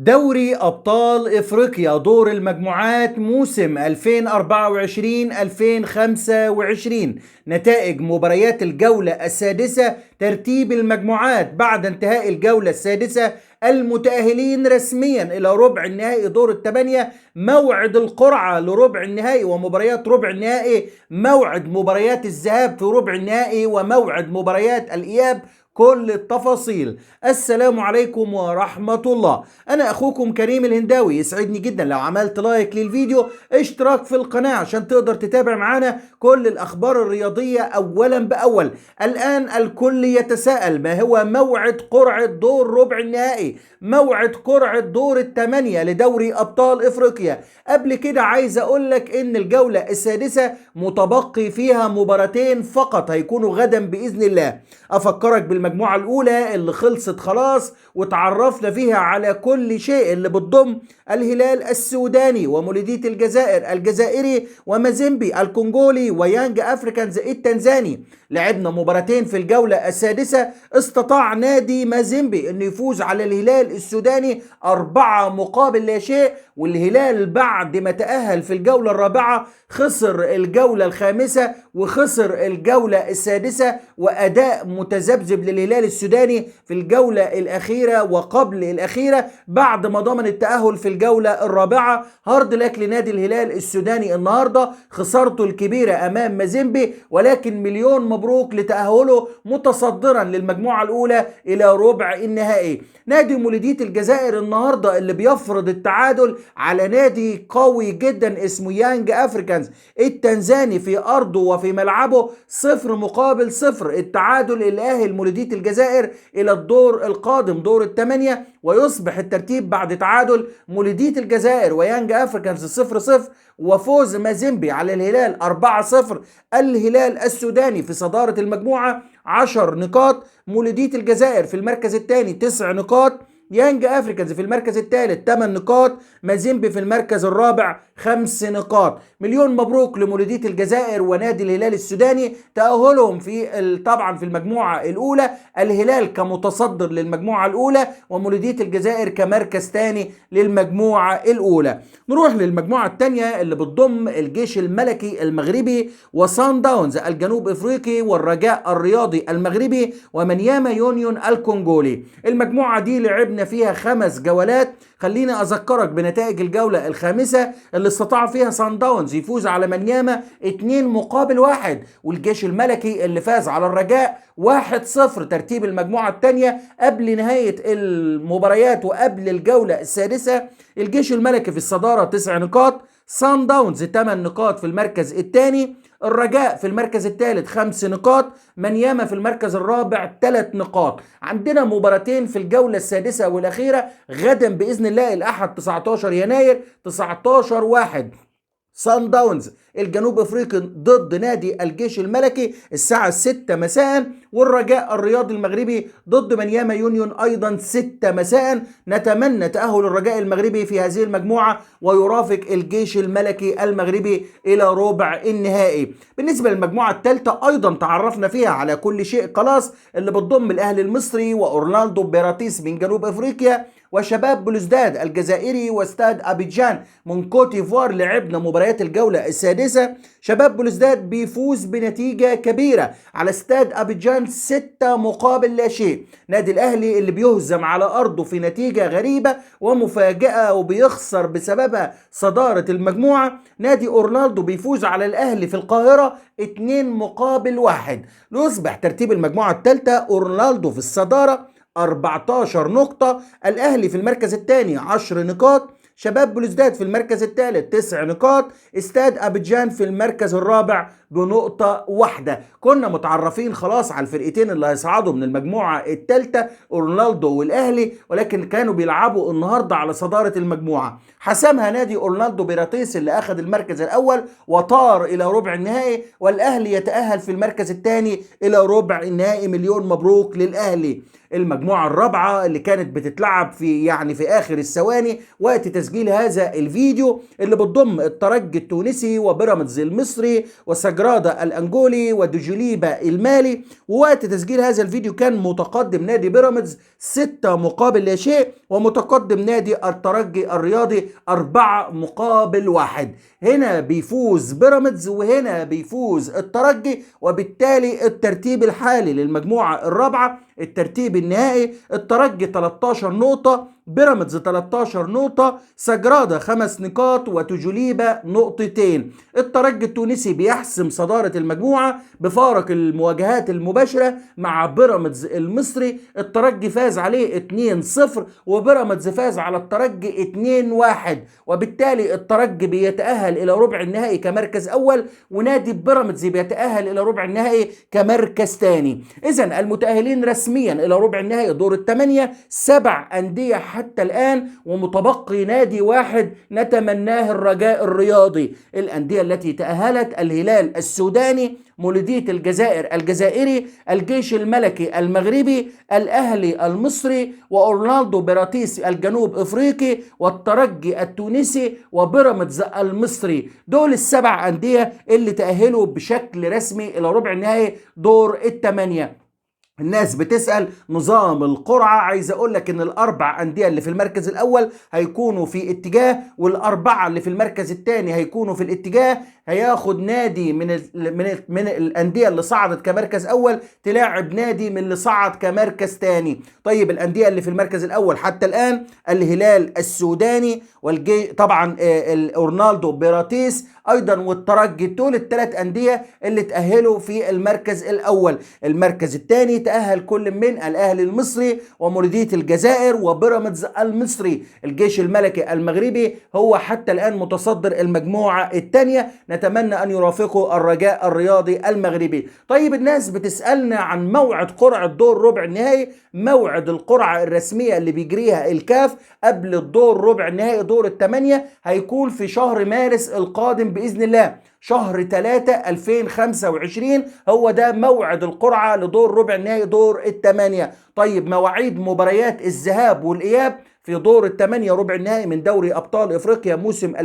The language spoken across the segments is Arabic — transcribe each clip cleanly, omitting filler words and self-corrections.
دوري أبطال إفريقيا دور المجموعات موسم 2024-2025. نتائج مباريات الجولة السادسة، ترتيب المجموعات بعد انتهاء الجولة السادسة، المتأهلين رسميا إلى ربع النهائي دور الثمانية، موعد القرعة لربع النهائي ومباريات ربع النهائي، موعد مباريات الذهاب في ربع النهائي وموعد مباريات الإياب، كل التفاصيل. السلام عليكم ورحمة الله. أنا أخوكم كريم الهنداوي. يسعدني جدا لو عملت لايك للفيديو، اشتراك في القناة عشان تقدر تتابع معانا كل الأخبار الرياضية أولا بأول. الآن الكل يتساءل ما هو موعد قرعة دور ربع النهائي، موعد قرعة دور الثمانية لدوري أبطال إفريقيا. قبل كده عايز أقول لك إن الجولة السادسة متبقي فيها مباراتين فقط هيكونوا غدا بإذن الله. أفكرك بالمجموعة الأولى اللي خلصت خلاص وتعرفنا فيها على كل شيء، اللي بتضم الهلال السوداني ومولودية الجزائر الجزائري ومازيمبي الكونغولي ويانج أفريكانز التنزاني. لعبنا مباراتين في الجولة السادسة. استطاع نادي مازيمبي أنه يفوز على الهلال السوداني 4-0، والهلال بعد ما تأهل في الجولة الرابعة خسر الجولة الخامسة وخسر الجولة السادسة، وأداء متذبذب للهلال السوداني في الجولة الأخيرة وقبل الأخيرة بعد ما ضمن التأهل في الجولة الرابعة. هارد لك لنادي الهلال السوداني النهاردة، خسارته الكبيرة أمام مازيمبي، ولكن مليون مبروك لتأهله متصدرا للمجموعة الأولى إلى ربع النهائي. نادي مولودية الجزائر النهاردة اللي بيفرض التعادل على نادي قوي جدا اسمه يانج أفريكانز التنزاني في أرضه وفي ملعبه 0-0. التعادل اللي أهل مولودية الجزائر إلى الدور القادم دور الثمانية، ويصبح الترتيب بعد تعادل مولودية الجزائر ويانج أفريكانز 0-0 وفوز مازيمبي على الهلال 4-0. الهلال السوداني في صدارة المجموعة 10 نقاط، مولودية الجزائر في المركز الثاني 9 نقاط، يانج افريكانز في المركز الثالث 8 نقاط، مازيمبي في المركز الرابع 5 نقاط. مليون مبروك لمولودية الجزائر ونادي الهلال السوداني تأهلهم طبعا في المجموعة الأولى، الهلال كمتصدر للمجموعة الأولى ومولودية الجزائر كمركز ثاني للمجموعة الأولى. نروح للمجموعة الثانية اللي بتضم الجيش الملكي المغربي وسان داونز الجنوب افريقي والرجاء الرياضي المغربي ومنياما يونيون الكونغولي. المجموعة دي لعبنا فيها 5 جولات. خليني أذكرك بنتائج الجولة الخامسة اللي استطاع فيها سان داونز يفوز على منياما 2-1، والجيش الملكي اللي فاز على الرجاء 1-0. ترتيب المجموعة الثانية قبل نهاية المباريات وقبل الجولة السادسة: الجيش الملكي في الصدارة 9 نقاط، سان داونز 8 نقاط في المركز الثاني، الرجاء في المركز الثالث 5 نقاط، منياما في المركز الرابع 3 نقاط. عندنا مباراتين في الجولة السادسة والأخيرة غدا بإذن الله الأحد 19 يناير 19/1. سان داونز الجنوب افريقي ضد نادي الجيش الملكي الساعة 6 مساء، والرجاء الرياضي المغربي ضد منياما يونيون ايضا 6 مساء. نتمنى تأهل الرجاء المغربي في هذه المجموعة ويرافق الجيش الملكي المغربي الى ربع النهائي. بالنسبة للمجموعة الثالثة ايضا تعرفنا فيها على كل شيء خلاص، اللي بتضم الاهلي المصري واورلاندو بيراتيس من جنوب افريقيا وشباب بلوزداد الجزائري واستاد أبيجان من كوت ديفوار. لعبنا مباريات الجولة السادسة. شباب بلوزداد بيفوز بنتيجة كبيرة على استاد أبيجان 6-0. نادي الأهلي اللي بيهزم على أرضه في نتيجة غريبة ومفاجئة وبيخسر بسببها صدارة المجموعة. نادي أورلاندو بيفوز على الأهلي في القاهرة 2-1. ليصبح ترتيب المجموعة الثالثة أورلاندو في الصدارة 14 نقطة، الأهلي في المركز الثاني 10 نقاط، شباب بلوزداد في المركز الثالث 9 نقاط، استاد أبيجان في المركز الرابع بنقطة واحدة. كنا متعرفين خلاص على الفرقتين اللي هيصعدوا من المجموعة الثالثة، أورلاندو والأهلي، ولكن كانوا بيلعبوا النهاردة على صدارة المجموعة. حسمها نادي أورلاندو بيراتيس اللي أخذ المركز الأول وطار إلى ربع النهائي، والأهلي يتأهل في المركز الثاني إلى ربع النهائي. مليون مبروك للأهلي. المجموعة الرابعة اللي كانت بتتلعب في آخر الثواني وقت تسجيل تسجيل هذا الفيديو اللي بتضم الترجي التونسي وبيراميدز المصري وسجرادا الأنجولي ودجوليبا المالي. ووقت تسجيل هذا الفيديو كان متقدم نادي بيراميدز 6 مقابل لا شيء، ومتقدم نادي الترجي الرياضي 4 مقابل 1. هنا بيفوز بيراميدز وهنا بيفوز الترجي، وبالتالي الترتيب الحالي للمجموعة الرابعة الترتيب النهائي: الترجي 13 نقطة، بيراميدز 13 نقطة، سجرادا 5 نقاط، وتجوليبا نقطتين. الترجي التونسي بيحسم صدارة المجموعة بفارق المواجهات المباشرة مع بيراميدز المصري. الترجي فاز عليه 2-0 وبيراميدز فاز على الترجي 2-1، وبالتالي الترجي بيتأهل إلى ربع النهائي كمركز أول، ونادي بيراميدز بيتأهل إلى ربع النهائي كمركز ثاني. إذن المتأهلين رسميا إلى ربع النهائي دور الثمانية 7 أندية حتى الآن، ومتبقي نادي واحد نتمناه الرجاء الرياضي. الأندية التي تأهلت: الهلال السوداني، مولودية الجزائر الجزائري، الجيش الملكي المغربي، الأهلي المصري، وأورلاندو بيراتيس الجنوب إفريقي، والترجي التونسي، وبيراميدز المصري. دول ال7 أندية اللي تأهلوا بشكل رسمي إلى ربع النهائي دور الثمانية. الناس بتسأل نظام القرعة، عايز اقول لك ان ال4 أندية اللي في المركز الاول هيكونوا في اتجاه، وال4 اللي في المركز الثاني هيكونوا في الاتجاه. هياخد نادي من الأندية اللي صعدت كمركز اول تلاعب نادي من اللي صعد كمركز ثاني. طيب الأندية اللي في المركز الاول حتى الآن: الهلال السوداني، طبعا اورنالدو بيراتيس ايضا، والترجي. دول ال3 أندية اللي تأهلوا في المركز الاول. المركز الثاني تأهل كل من الأهلي المصري ومولودية الجزائر وبيراميدز المصري. الجيش الملكي المغربي هو حتى الآن متصدر المجموعة الثانية، نتمنى أن يرافقه الرجاء الرياضي المغربي. طيب الناس بتسألنا عن موعد قرعة دور ربع النهائي. موعد القرعة الرسمية اللي بيجريها الكاف قبل الدور ربع النهائي دور الثمانية هيكون في شهر مارس القادم بإذن الله، شهر 3 2025 هو ده موعد القرعة لدور ربع النهائي دور الثمانية. طيب مواعيد مباريات الذهاب والإياب في دور الثمانية ربع النهائي من دوري أبطال إفريقيا موسم 2024-2025: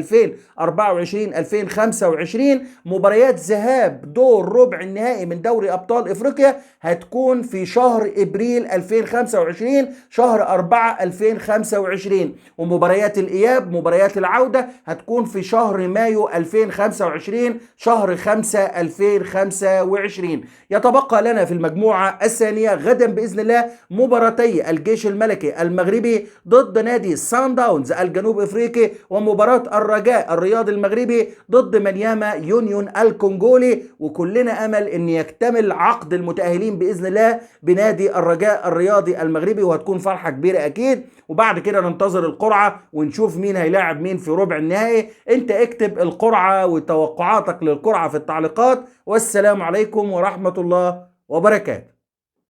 مباريات ذهاب دور ربع النهائي من دوري أبطال إفريقيا هتكون في شهر إبريل 2025، شهر 4 2025. ومباريات الإياب مباريات العودة هتكون في شهر مايو 2025، شهر 5 2025. يتبقى لنا في المجموعة الثانية غدا بإذن الله مباراتي الجيش الملكي المغربي ضد نادي سان داونز الجنوب افريقي، ومباراة الرجاء الرياضي المغربي ضد منياما يونيون الكونغولي. وكلنا امل ان يكتمل عقد المتأهلين باذن الله بنادي الرجاء الرياضي المغربي، وهتكون فرحة كبيرة اكيد. وبعد كده ننتظر القرعة ونشوف مين هيلاعب مين في ربع النهائي. انت اكتب القرعة وتوقعاتك للقرعة في التعليقات، والسلام عليكم ورحمة الله وبركاته.